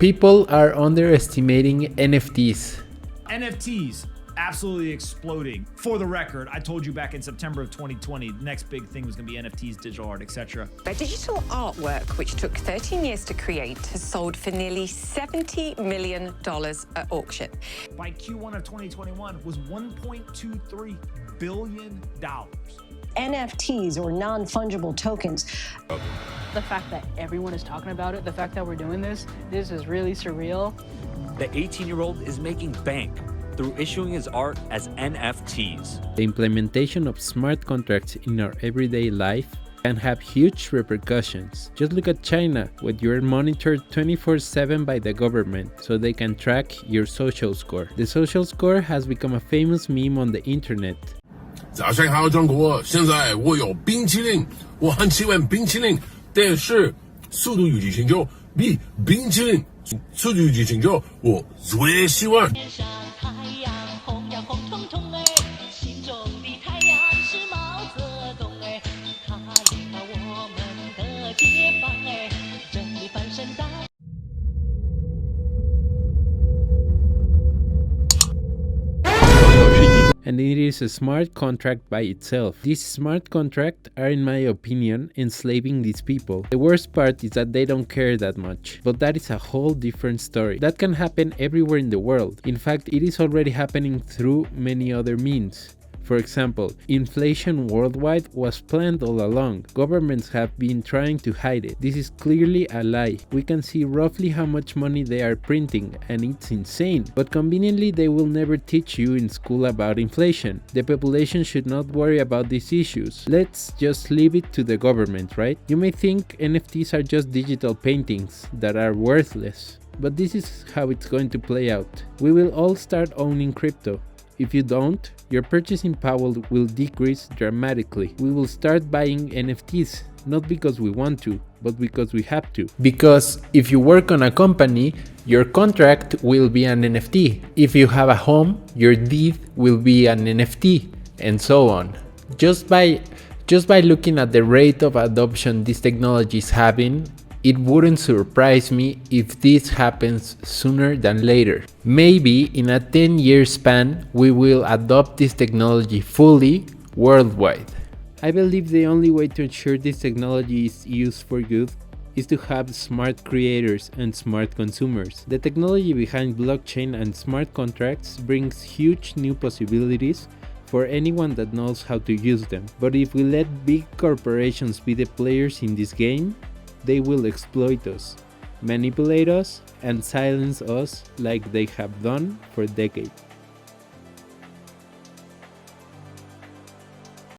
People are underestimating NFTs. NFTs absolutely exploding. For the record, I told you back in September of 2020, the next big thing was going to be NFTs, digital art, etc. Their digital artwork, which took 13 years to create, has sold for nearly $70 million at auction. By Q1 of 2021 was $1.23 billion. NFTs, or non-fungible tokens. The fact that everyone is talking about it, the fact that we're doing this is really surreal. The 18-year-old is making bank through issuing his art as NFTs. The implementation of smart contracts in our everyday life can have huge repercussions. Just look at China, where you're monitored 24/7 by the government so they can track your social score. The social score has become a famous meme on the internet. 早上好，中国！现在我有冰淇淋，我很喜欢冰淇淋，但是速度与激情就比冰淇淋，速度与激情就我最喜欢。And it is a smart contract by itself. These smart contracts are, in my opinion, enslaving these people. The worst part is that they don't care that much, but that is a whole different story. That can happen everywhere in the world. In fact, it is already happening through many other means. For example, inflation worldwide was planned all along. Governments have been trying to hide it. This is clearly a lie. We can see roughly how much money they are printing, and it's insane. But conveniently, they will never teach you in school about inflation. The population should not worry about these issues. Let's just leave it to the government, right? You may think NFTs are just digital paintings that are worthless. But this is how it's going to play out. We will all start owning crypto. If you don't, your purchasing power will decrease dramatically. We will start buying NFTs, not because we want to, but because we have to. Because if you work on a company, your contract will be an NFT. If you have a home, your deed will be an NFT, and so on. Just by looking at the rate of adoption this technology is having, it wouldn't surprise me if this happens sooner than later. Maybe in a 10-year span, we will adopt this technology fully worldwide. I believe the only way to ensure this technology is used for good is to have smart creators and smart consumers. The technology behind blockchain and smart contracts brings huge new possibilities for anyone that knows how to use them. But if we let big corporations be the players in this game, they will exploit us, manipulate us, and silence us like they have done for decades.